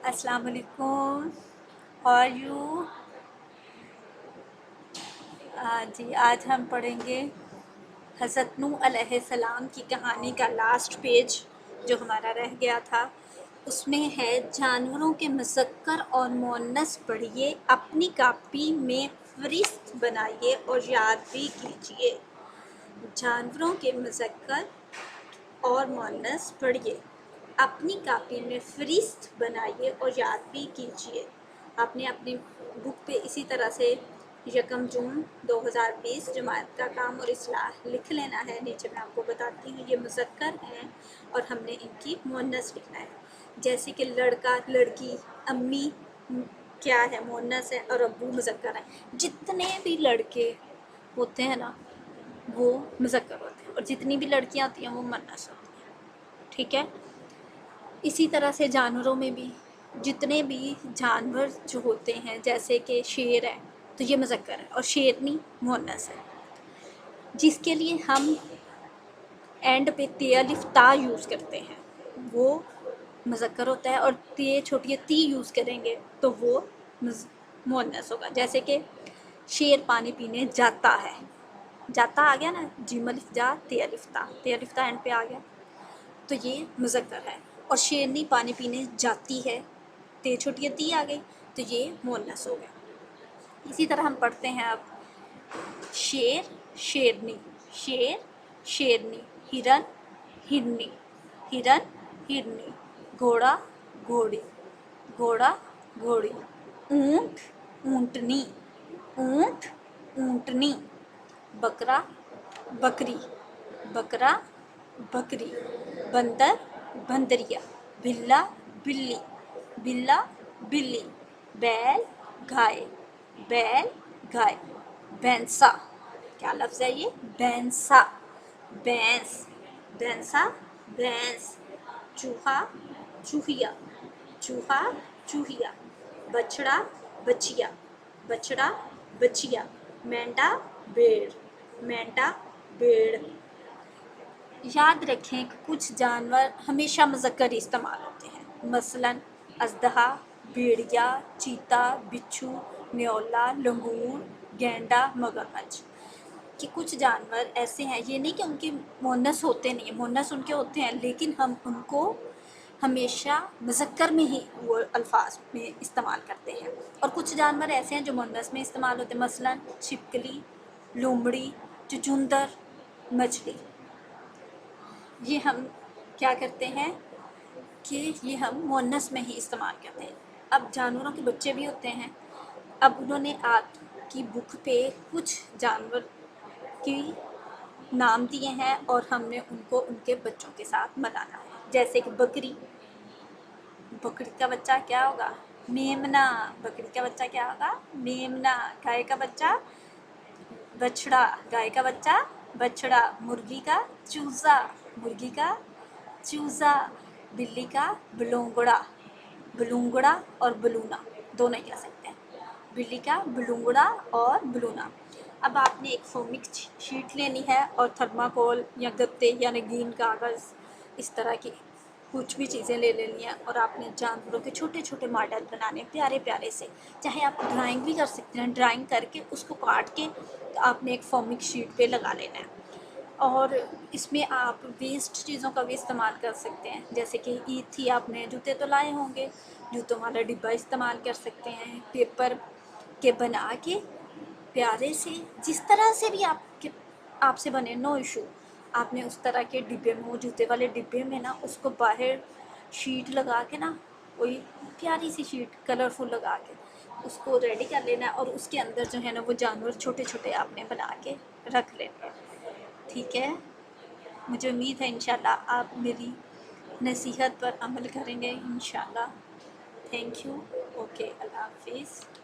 अस्सलाम वालेकुम। How are you? जी आज हम पढ़ेंगे हज़रत नूह अलैहिस्सलाम की कहानी का लास्ट पेज जो हमारा रह गया था। उसमें है जानवरों के मुज़क्कर और मुअन्नस पढ़िए, अपनी कापी में फ़हरिस्त बनाइए और याद भी कीजिए। जानवरों के मुज़क्कर और मुअन्नस पढ़िए, अपनी कापी में फ़हरिस्त बनाइए और याद भी कीजिए। आपने अपनी बुक पे इसी तरह से 1 जून 2020 जमात का काम और इस्लाह लिख लेना है। नीचे मैं आपको बताती हूँ ये मुज़क्कर हैं और हमने इनकी मुअन्नस लिखना है। जैसे कि लड़का, लड़की, अम्मी क्या है, मुअन्नस है, और अब्बू मुज़क्कर है। जितने भी लड़के होते हैं ना वो मुज़क्कर होते हैं और जितनी भी लड़कियाँ होती हैं वो मुअन्नस होती हैं। ठीक है। इसी तरह से जानवरों में भी जितने भी जानवर जो होते हैं, जैसे कि शेर है तो ये मुज़क्कर है और शेरनी मुअन्नस है। जिसके लिए हम एंड पे ते अलिफ ता यूज़ करते हैं वो मुज़क्कर होता है, और ते छोटी ती यूज़ करेंगे तो वो मुअन्नस होगा। जैसे कि शेर पानी पीने जाता है, जाता आ गया ना, जीम अलिफ जा, ते अलिफ ता एंड पे आ गया तो ये मुज़क्कर है। और शेरनी पानी पीने जाती है, ते छोटी ती आ गई तो ये मुअन्नस हो गया। इसी तरह हम पढ़ते हैं अब शेर, शेरनी, शेर, शेरनी, हिरन, हिरनी, हिरन, हिरनी, घोड़ा, घोड़ी, घोड़ा, घोड़ी, ऊँट, ऊँटनी, ऊँट, ऊँटनी, बकरा, बकरी, बकरा, बकरी, बंदर, बंदरिया, बिल्ला, बिल्ली, बिल्ला, बिल्ली, बैल, गाय, बैल, गाय, भैंसा, क्या लफ्ज़ है ये, भैंसा, भैंस, भैंसा, भैंस, चूहा, चूहिया, चूहा, चूहिया, बछड़ा, बछिया, बछड़ा, बछिया, मेंढा, भेड़, मेंढा, भेड़। याद रखें कि कुछ जानवर हमेशा मुज़क्कर इस्तेमाल होते हैं, मसलन अज़दहा, भेड़िया, चीता, बिच्छू, न्योला, लंगूर, गैंडा, मगरमच्छ। कि कुछ जानवर ऐसे हैं, ये नहीं कि उनके मुअन्नस होते नहीं हैं, मुअन्नस उनके होते हैं, लेकिन हम उनको हमेशा मुज़क्कर में ही वो अल्फाज में इस्तेमाल करते हैं। और कुछ जानवर ऐसे हैं जो मुअन्नस में इस्तेमाल होते हैं, मसलन छिपकली, लोमड़ी, चुचुंदर, मछली। ये हम क्या करते हैं कि ये हम मुअन्नस में ही इस्तेमाल करते हैं। अब जानवरों के बच्चे भी होते हैं। अब उन्होंने आपकी बुक पे कुछ जानवर की नाम दिए हैं और हमने उनको उनके बच्चों के साथ मिलाना है। जैसे कि बकरी, बकरी का बच्चा क्या होगा, मेमना, बकरी का बच्चा क्या होगा, मेमना। गाय का बच्चा बछड़ा, गाय का बच्चा बछड़ा। मुर्गी का चूज़ा, मुर्गी का चूज़ा। बिल्ली का बलूंगड़ा, बलूंगड़ा और बलूना दोनों ही कह सकते हैं। बिल्ली का बलूंगड़ा और बलूना। अब आपने एक फोमिक शीट लेनी है और थर्माकोल या गत्ते या रंगीन कागज़, इस तरह की कुछ भी चीज़ें ले लेनी है और आपने जानवरों के छोटे छोटे मॉडल बनाने, प्यारे प्यारे से। चाहे आप ड्राइंग भी कर सकते हैं, ड्राइंग करके उसको काट के तो आपने एक फोमिक शीट पे लगा लेना है। और इसमें आप वेस्ट चीज़ों का भी इस्तेमाल कर सकते हैं। जैसे कि ईद थी, आपने जूते तो लाए होंगे, जूतों वाला डिब्बा इस्तेमाल कर सकते हैं। पेपर के बना के प्यारे से, जिस तरह से भी आपसे बने, नो इशू। आपने उस तरह के डिब्बे में, वो जूते वाले डिब्बे में ना, उसको बाहर शीट लगा के ना, कोई प्यारी सी शीट कलरफुल लगा के उसको रेडी कर लेना है और उसके अंदर जो है ना वो जानवर छोटे छोटे आपने बना के रख लेने हैं। ठीक है। मुझे उम्मीद है इंशाल्लाह आप मेरी नसीहत पर अमल करेंगे इंशाल्लाह। Thank you. ओके, अल्लाह हाफिज़।